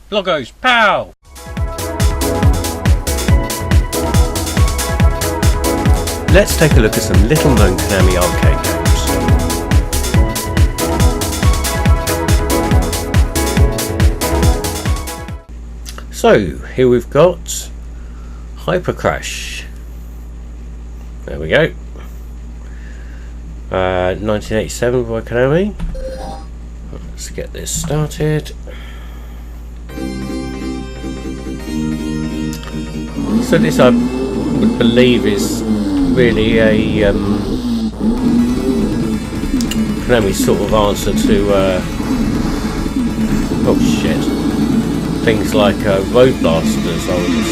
Bloggos, POW! Let's take a look at some little known Konami arcade games. So, here we've got Hyper Crash. There we go. 1987 by Konami. Let's get this started. So this I would believe is really a Konami sort of answer to oh shit, things like Road Blasters. I would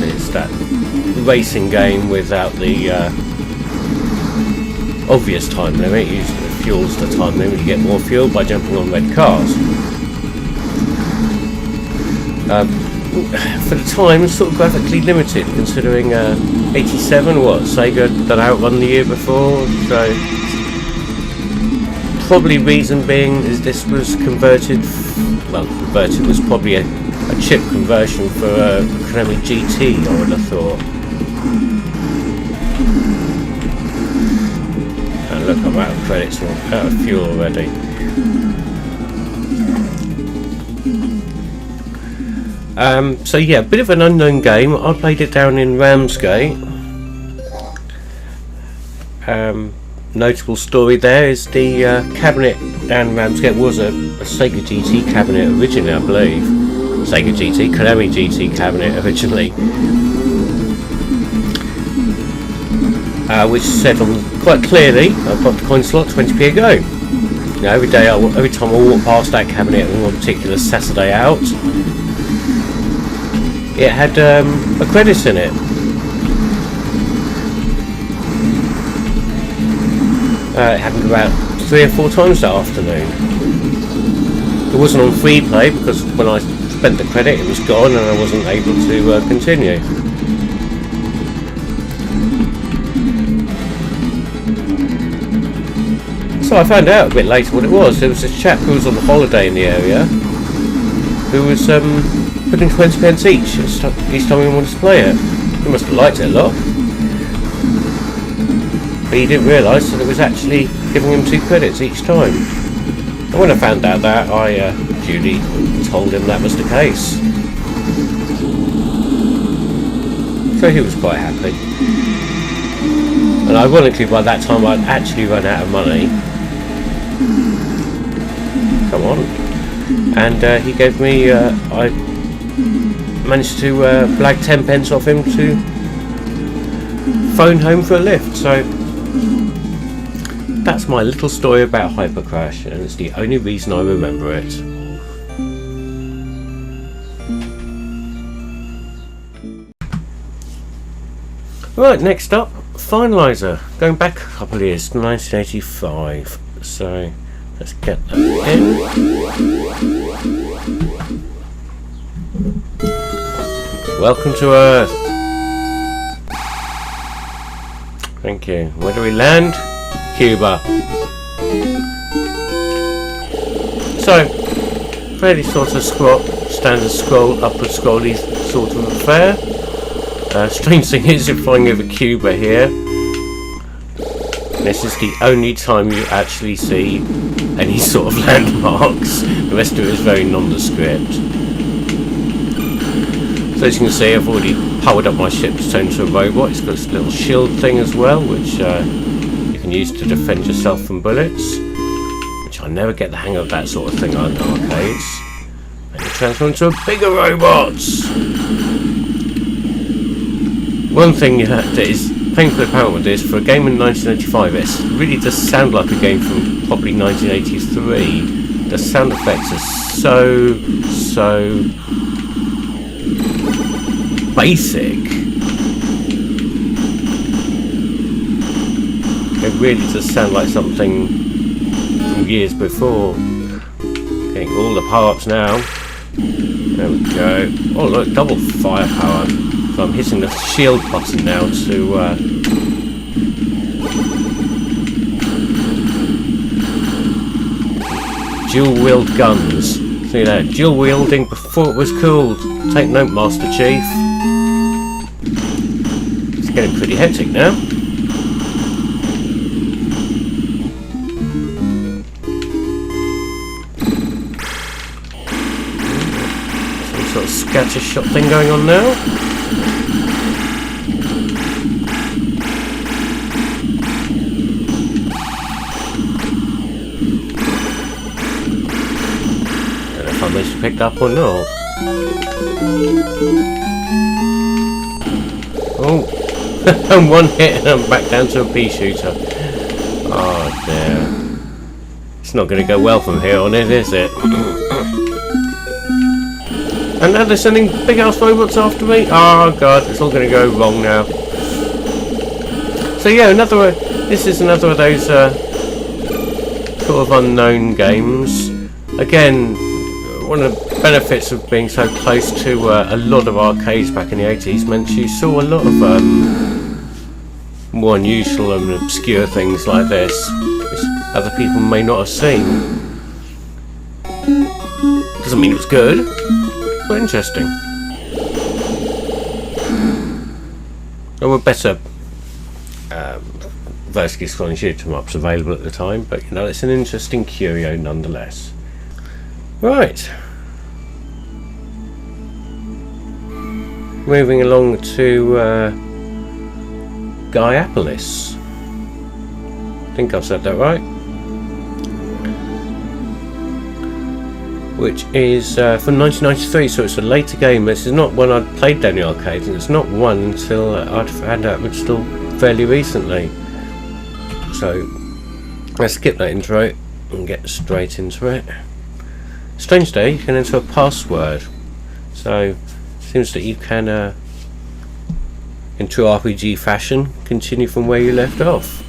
say it's that racing game without the obvious time limit. Usually fuel's the time limit. You get more fuel by jumping on red cars. For the time, it's sort of graphically limited, considering 87, what, Sega done Outrun the year before, so probably reason being is this was converted, was probably a chip conversion for Konami GT, I would have thought. And look, I'm out of credits, or out of fuel already. So yeah, a bit of an unknown game. I played it down in Ramsgate. Notable story there is the cabinet down in Ramsgate was a Sega GT cabinet originally, I believe. Sega GT, Konami GT cabinet originally. Which said on quite clearly, I've got the coin slot, 20p a go. Now every time I walk past that cabinet on one particular Saturday out, it had a credit in it. It happened about 3 or 4 times that afternoon. It wasn't on free play because when I spent the credit it was gone and I wasn't able to continue. So I found out a bit later what it was. There was a chap who was on holiday in the area who was putting 20p each each time he wanted to play it. He must have liked it a lot, but he didn't realise that it was actually giving him 2 credits each time. And when I found out that, I duly told him that was the case. So he was quite happy. And ironically, by that time I'd actually run out of money. Come on. And he gave me, I managed to blag 10p off him to phone home for a lift. So that's my little story about Hyper Crash, and it's the only reason I remember it. Right, next up, Finalizer, going back a couple of years to 1985. So let's get that in. Welcome to Earth. Thank you. Where do we land? Cuba. So, fairly sort of standard scroll, upward scrolly sort of affair. Strange thing is, you're flying over Cuba here. This is the only time you actually see any sort of landmarks. The rest of it is very nondescript. So as you can see, I've already powered up my ship to turn into a robot. It's got this little shield thing as well, which you can use to defend yourself from bullets. Which I never get the hang of that sort of thing on arcades. And you transform into a bigger robot. One thing that is painfully apparent with this, for a game in 1985, it really does sound like a game from probably 1983. The sound effects are so basic. It really does sound like something from years before. Getting all the parts now. There we go. Oh look, double firepower. So I'm hitting the shield button now to dual-wield guns. See that, dual wielding before it was cool. Take note, Master Chief. It's getting pretty hectic now. Some sort of scatter shot thing going on now. I managed to pick up or not. Oh, and one hit and I'm back down to a pea shooter. Oh dear. It's not going to go well from here on in, is it? And now they're sending big ass robots after me. Oh god, it's all going to go wrong now. So yeah, this is another of those sort of unknown games. Again, one of the benefits of being so close to a lot of arcades back in the 80s meant you saw a lot of more unusual and obscure things like this, which other people may not have seen. Doesn't mean it was good, but interesting. There were better vertically scrolling shoot 'em ups available at the time, but you know, it's an interesting curio nonetheless. Right, moving along to Gaiapolis. I think I've said that right. Which is from 1993, so it's a later game. This is not one I'd played down the arcade, and it's not one until I'd found out it was still fairly recently. So let's skip that intro and get straight into it. Strange day, you can enter a password. So it seems that you can, in true RPG fashion, continue from where you left off.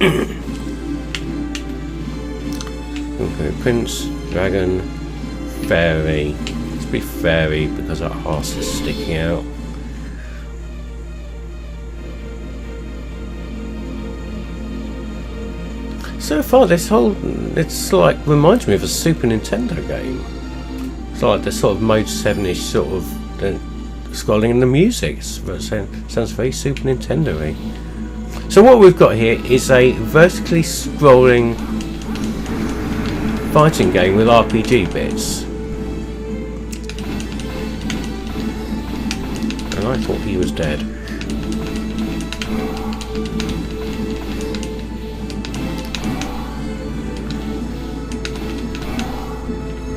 Okay, Prince, Dragon, Fairy. Let's be Fairy because our arse is sticking out. So far, it's like reminds me of a Super Nintendo game. It's like the sort of Mode 7-ish sort of scrolling in the music. It sounds very Super Nintendo-y. So what we've got here is a vertically scrolling fighting game with RPG bits. And I thought he was dead.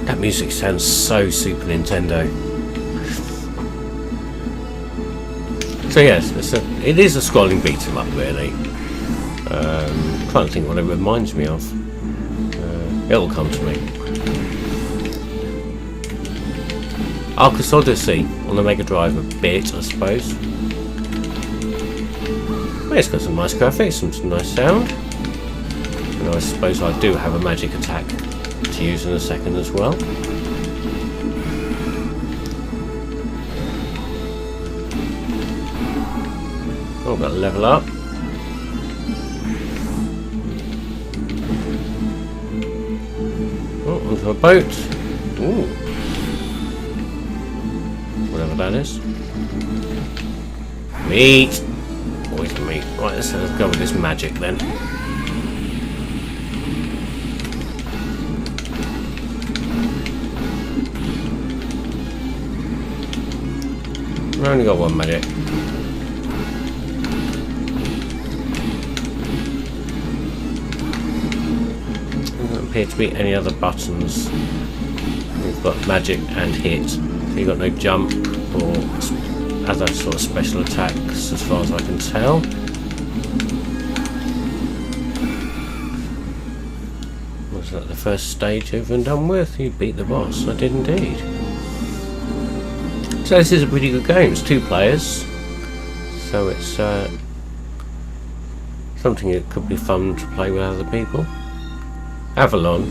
That music sounds so Super Nintendo. So yes, it is a scrolling beat 'em up really. Trying to think what it reminds me of. It'll come to me. Arcus Odyssey on the Mega Drive a bit, I suppose. Well, it's got some nice graphics, some nice sound. And I suppose I do have a magic attack to use in a second as well. Oh, got to level up. Oh, onto a boat. Ooh. Whatever that is. Meat. Always meat. Right, let's go with this magic then. We've only got one magic. There doesn't appear to be any other buttons. We've got magic and hit. So you've got no jump or other sort of special attacks as far as I can tell. Was that the first stage over and done with? You beat the boss. I did indeed. So this is a pretty good game. It's 2 players, so it's something that could be fun to play with other people. Avalon,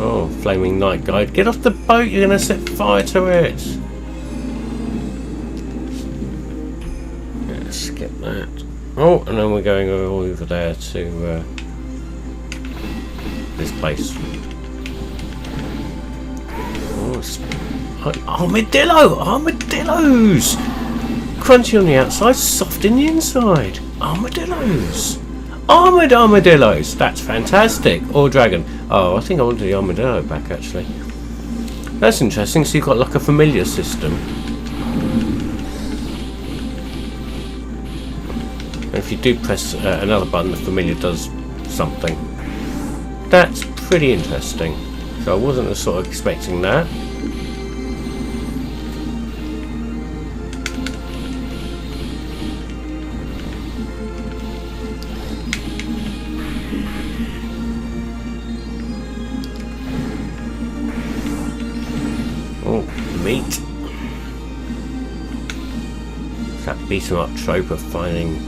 Oh, Flaming Night Guide. Get off the boat, you're going to set fire to it. Yeah, skip that. Oh, and then we're going over there to this place. Armadillo! Armadillos! Crunchy on the outside, soft in the inside. Armadillos! Armoured armadillos! That's fantastic. Or dragon. Oh, I think I wanted the armadillo back actually. That's interesting. So you've got like a familiar system. And if you do press another button, the familiar does something. That's pretty interesting. So I wasn't sort of expecting that. Oh, meat. It's that beat 'em up trope of finding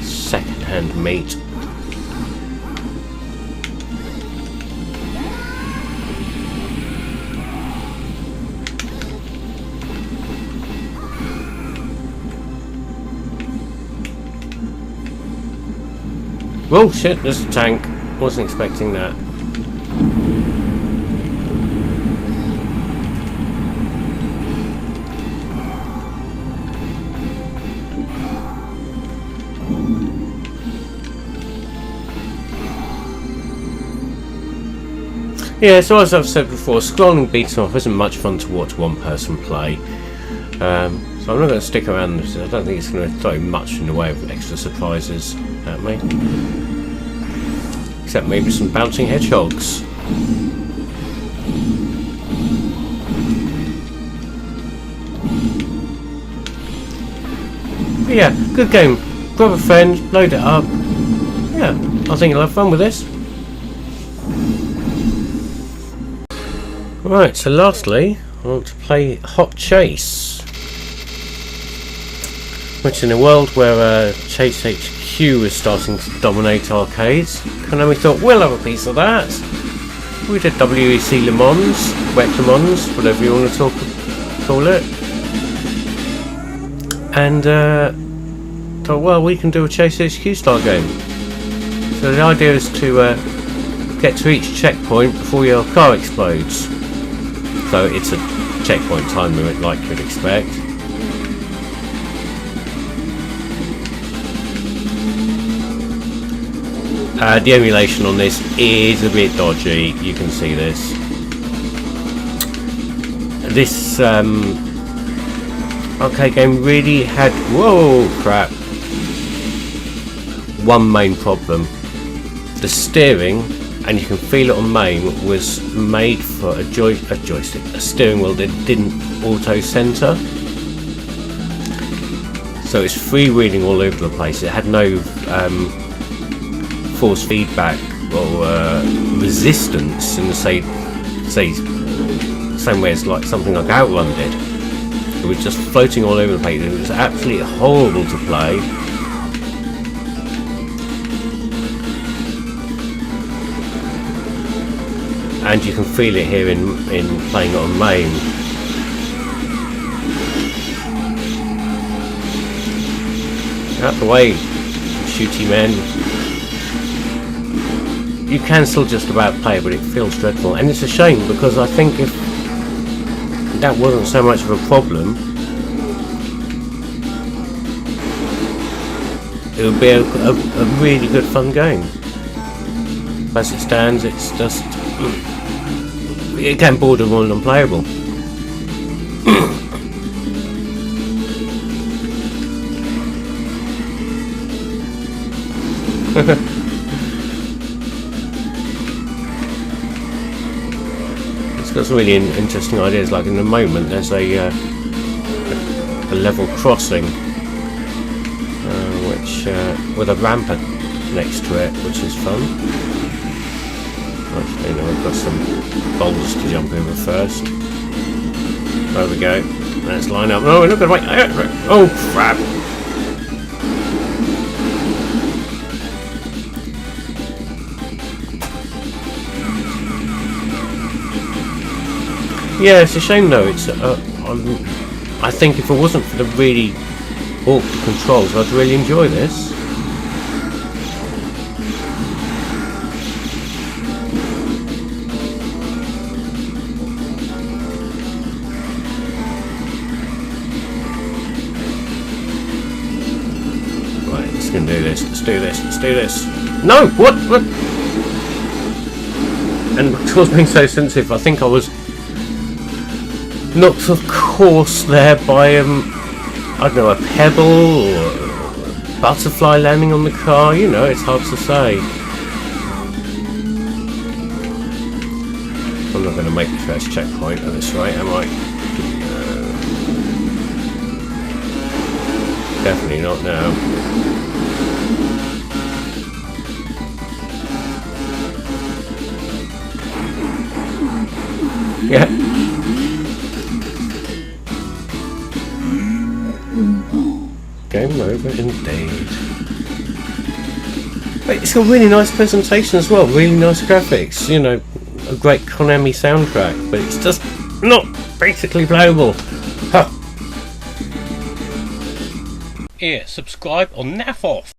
second-hand meat. Oh shit, there's a tank. Wasn't expecting that. Yeah, so as I've said before, scrolling beats off isn't much fun to watch one person play. So I'm not going to stick around. I don't think it's going to throw much in the way of extra surprises at me. Except maybe some bouncing hedgehogs. But yeah, good game. Grab a friend, load it up. Yeah, I think you'll have fun with this. Right, so lastly, I want to play Hot Chase, which in a world where Chase HQ is starting to dominate arcades, Konami thought we'll have a piece of that. We did WEC Le Mans, Wet Le Mans, whatever you want to call it, and thought, well, we can do a Chase HQ style game. So the idea is to get to each checkpoint before your car explodes. So it's a checkpoint time limit like you'd expect. The emulation on this is a bit dodgy, you can see this. This arcade game really had, whoa crap, one main problem. The steering, and you can feel it on main, was made for a joystick, a steering wheel that didn't auto center. So it's freewheeling all over the place. It had no force feedback or resistance in the same way as like something like Outrun did. It was just floating all over the place. It was absolutely horrible to play. And you can feel it here in playing it on main. Out the way, shooty men. You can still just about play it, but it feels dreadful. And it's a shame, because I think if that wasn't so much of a problem, it would be a really good fun game. As it stands, it's just... it can borderline unplayable. It's got some really interesting ideas. Like in the moment, there's a level crossing, which with a ramp next to it, which is fun. Actually, no, I've got some boulders to jump over first. There we go. Let's line up. Oh, look at my... oh, crap! Yeah, it's a shame though. It's I think if it wasn't for the really awkward controls, I'd really enjoy this. can do this. Let's do this. Let's do this. No! What? What? And because being so sensitive, I think I was knocked off course there by, I don't know, a pebble or a butterfly landing on the car. You know, it's hard to say. I'm not going to make the first checkpoint at this rate, am I? Definitely not now. Yeah. Game over indeed. But it's got really nice presentation as well, really nice graphics, you know, a great Konami soundtrack, but it's just not basically playable. Huh. Here, subscribe or naff off.